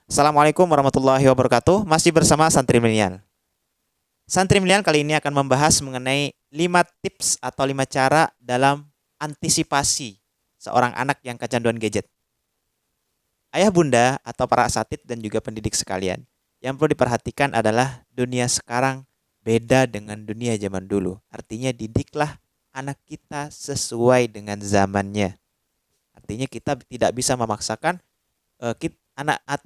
Assalamualaikum warahmatullahi wabarakatuh. Masih bersama Santri Milenial. Santri Milenial kali ini akan membahas mengenai 5 tips atau 5 cara dalam antisipasi seorang anak yang kecanduan gadget. Ayah bunda atau para asatid dan juga pendidik sekalian, yang perlu diperhatikan adalah dunia sekarang beda dengan dunia zaman dulu. Artinya didiklah anak kita sesuai dengan zamannya. Artinya kita tidak bisa memaksakan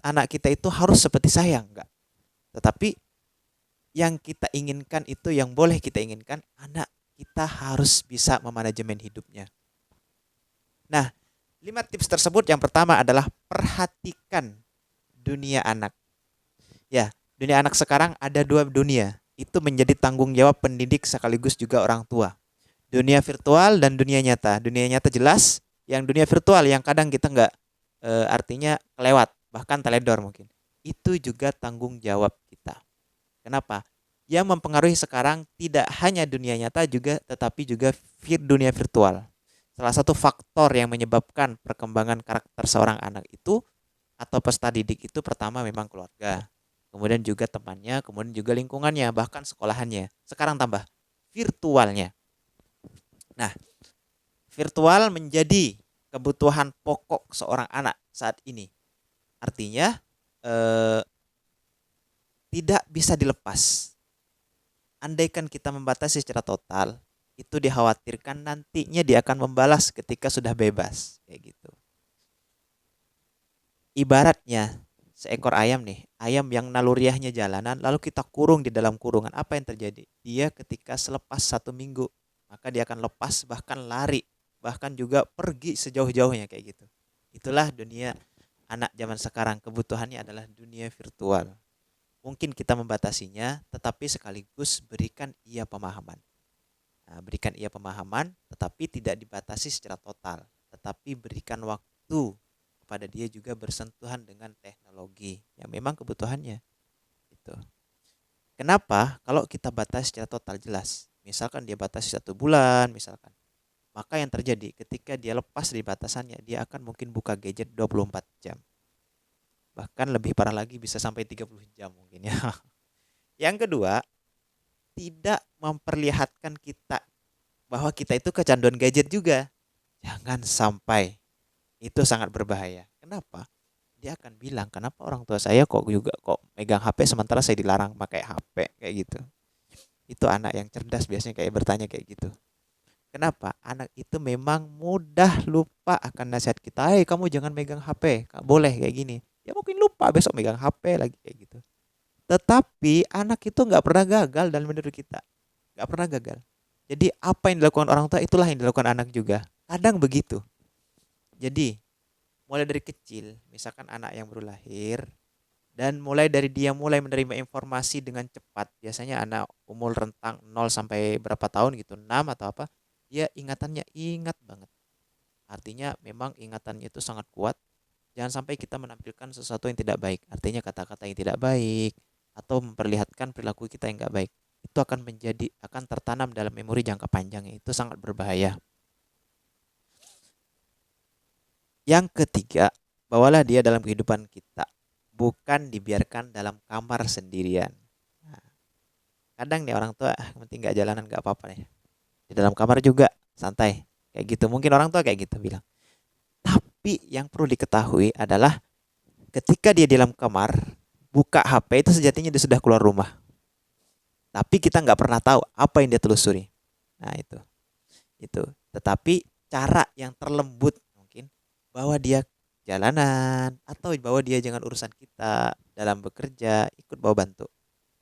anak kita itu harus seperti saya, enggak. Tetapi yang kita inginkan itu yang boleh kita inginkan, anak kita harus bisa memanajemen hidupnya. Nah, 5 tips tersebut yang pertama adalah perhatikan dunia anak. Ya, dunia anak sekarang ada dua dunia. Itu menjadi tanggung jawab pendidik sekaligus juga orang tua. Dunia virtual dan dunia nyata. Dunia nyata jelas, yang dunia virtual yang kadang kita nggak artinya kelewat, bahkan teledor mungkin. Itu juga tanggung jawab kita. Kenapa? Yang mempengaruhi sekarang tidak hanya dunia nyata juga, tetapi juga dunia virtual. Salah satu faktor yang menyebabkan perkembangan karakter seorang anak itu atau peserta didik itu pertama memang keluarga, kemudian juga temannya, kemudian juga lingkungannya, bahkan sekolahannya. Sekarang tambah virtualnya. Nah, virtual menjadi kebutuhan pokok seorang anak saat ini. Artinya eh, tidak bisa dilepas. Andaikan kita membatasi secara total, itu dikhawatirkan nantinya dia akan membalas ketika sudah bebas, kayak gitu. Ibaratnya seekor ayam nih, ayam yang naluriahnya jalanan, lalu kita kurung di dalam kurungan, apa yang terjadi? Dia ketika selepas 1 minggu, maka dia akan lepas, bahkan lari, bahkan juga pergi sejauh-jauhnya kayak gitu. Itulah dunia anak zaman sekarang, kebutuhannya adalah dunia virtual. Mungkin kita membatasinya, tetapi sekaligus berikan ia pemahaman. Nah, berikan ia pemahaman, tetapi tidak dibatasi secara total, tetapi berikan waktu kepada dia juga bersentuhan dengan teknologi yang memang kebutuhannya. Itu. Kenapa? Kalau kita batasi secara total jelas, misalkan dia batasi 1 bulan, misalkan, maka yang terjadi ketika dia lepas dari batasannya, dia akan mungkin buka gadget 24 jam. Bahkan lebih parah lagi bisa sampai 30 jam mungkin ya. Yang kedua, tidak memperlihatkan kita bahwa kita itu kecanduan gadget juga. Jangan sampai. Itu sangat berbahaya. Kenapa? Dia akan bilang, kenapa orang tua saya kok megang HP sementara saya dilarang pakai HP kayak gitu. Itu anak yang cerdas biasanya kayak bertanya kayak gitu. Kenapa? Anak itu memang mudah lupa akan nasihat kita. Hei, kamu jangan megang HP. Boleh kayak gini. Ya mungkin lupa besok megang HP lagi kayak gitu. Tetapi anak itu nggak pernah gagal dalam menurut kita. Nggak pernah gagal. Jadi apa yang dilakukan orang tua itulah yang dilakukan anak juga. Kadang begitu. Jadi mulai dari kecil, misalkan anak yang baru lahir, dan mulai dari dia mulai menerima informasi dengan cepat. Biasanya anak umur rentang 0 sampai berapa tahun gitu, 6 atau apa, dia ingatannya ingat banget. Artinya memang ingatannya itu sangat kuat. Jangan sampai kita menampilkan sesuatu yang tidak baik. Artinya kata-kata yang tidak baik atau memperlihatkan perilaku kita yang tidak baik. Itu akan tertanam dalam memori jangka panjang. Itu sangat berbahaya. Yang ketiga, bawalah dia dalam kehidupan kita, bukan dibiarkan dalam kamar sendirian. Nah, kadang nih orang tua, penting nggak jalanan nggak apa-apa nih. Di dalam kamar juga santai, kayak gitu. Mungkin orang tua kayak gitu bilang. Tapi yang perlu diketahui adalah ketika dia di dalam kamar, buka HP itu sejatinya dia sudah keluar rumah. Tapi kita nggak pernah tahu apa yang dia telusuri. Nah itu. Tetapi cara yang terlembut mungkin bahwa dia jalanan atau bahwa dia jangan urusan kita dalam bekerja, ikut bawa bantu.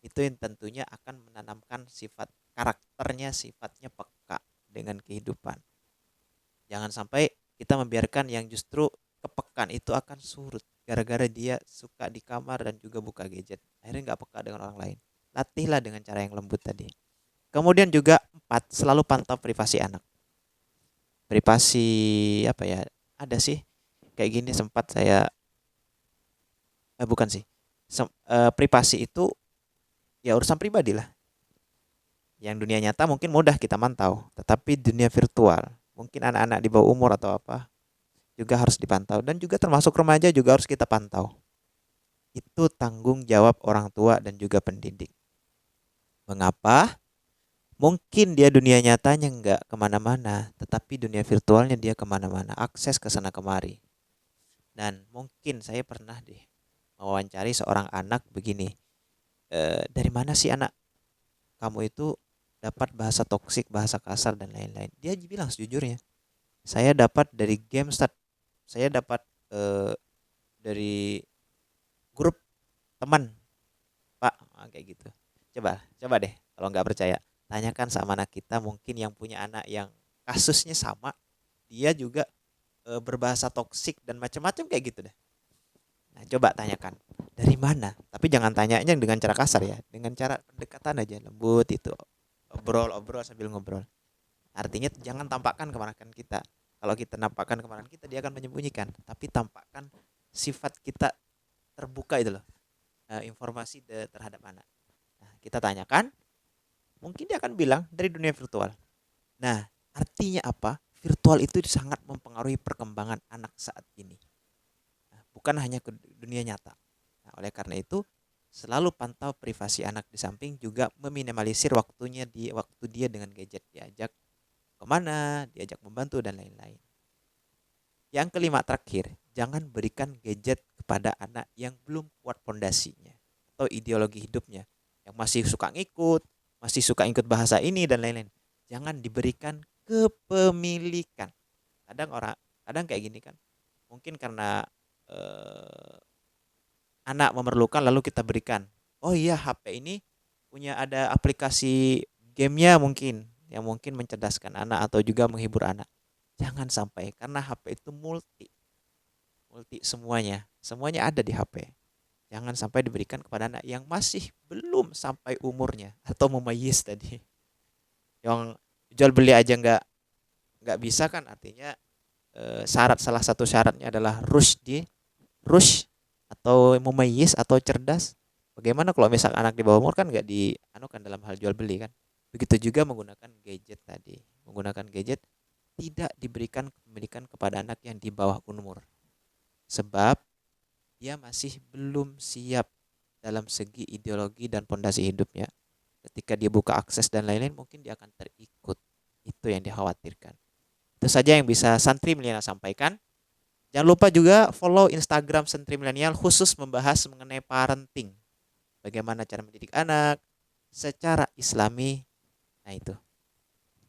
Itu yang tentunya akan menanamkan sifat karakternya, sifatnya peka dengan kehidupan. Jangan sampai kita membiarkan yang justru kepekaan itu akan surut gara-gara dia suka di kamar dan juga buka gadget. Akhirnya nggak peka dengan orang lain. Latihlah dengan cara yang lembut tadi. Kemudian juga 4, selalu pantau privasi anak. Privasi apa ya? Ada sih kayak gini sempat saya bukan sih. Privasi itu ya urusan pribadi lah. Yang dunia nyata mungkin mudah kita mantau, tetapi dunia virtual, mungkin anak-anak di bawah umur atau apa juga harus dipantau dan juga termasuk remaja juga harus kita pantau. Itu tanggung jawab orang tua dan juga pendidik. Mengapa? Mungkin dia dunia nyatanya nggak kemana-mana, tetapi dunia virtualnya dia kemana-mana, akses ke sana kemari. Dan mungkin saya pernah deh mewawancari seorang anak begini, dari mana sih anak kamu itu dapat bahasa toksik, bahasa kasar dan lain-lain? Dia bilang sejujurnya, saya dapat dari game start, saya dapat dari grup teman, Pak. Kayak gitu. Coba deh, kalau nggak percaya, tanyakan sama anak kita, mungkin yang punya anak yang kasusnya sama, dia juga berbahasa toksik dan macam-macam kayak gitu deh. Nah, coba tanyakan dari mana. Tapi jangan tanyanya dengan cara kasar ya, dengan cara pendekatan aja lembut itu. Obrol sambil ngobrol. Artinya jangan tampakkan kemarahan kita. Kalau kita nampakkan kemarahan kita, dia akan menyembunyikan. Tapi tampakkan sifat kita terbuka itu loh. Informasi terhadap anak. Nah, kita tanyakan, mungkin dia akan bilang dari dunia virtual. Nah, artinya apa? Virtual itu sangat mempengaruhi perkembangan anak saat ini. Nah, bukan hanya ke dunia nyata. Nah, oleh karena itu, selalu pantau privasi anak, di samping juga meminimalisir waktu dia dengan gadget, diajak kemana, diajak membantu dan lain-lain. Yang kelima terakhir, jangan berikan gadget kepada anak yang belum kuat pondasinya atau ideologi hidupnya, yang masih suka ngikut, masih suka ikut bahasa ini dan lain-lain. Jangan diberikan kepemilikan. Kadang kayak gini kan. Mungkin karena eh, anak memerlukan lalu kita berikan. Oh iya, HP ini punya ada aplikasi gamenya mungkin yang mungkin mencerdaskan anak atau juga menghibur anak. Jangan sampai, karena HP itu multi multi semuanya. Semuanya ada di HP. Jangan sampai diberikan kepada anak yang masih belum sampai umurnya atau memayis tadi. Yang jual beli aja nggak bisa kan, artinya salah satu syaratnya adalah rush atau memayis atau cerdas. Bagaimana kalau misal anak di bawah umur kan nggak dianukan dalam hal jual beli kan. Begitu juga menggunakan gadget tadi. Menggunakan gadget tidak diberikan kepemilikan kepada anak yang di bawah umur. Sebab dia masih belum siap dalam segi ideologi dan pondasi hidupnya. Ketika dia buka akses dan lain-lain, mungkin dia akan terikut. Itu yang dikhawatirkan. Itu saja yang bisa Santri Milenial sampaikan. Jangan lupa juga follow Instagram Santri Milenial khusus membahas mengenai parenting. Bagaimana cara mendidik anak secara Islami. Nah itu.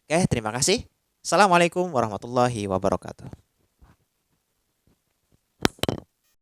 Oke, terima kasih. Assalamualaikum warahmatullahi wabarakatuh.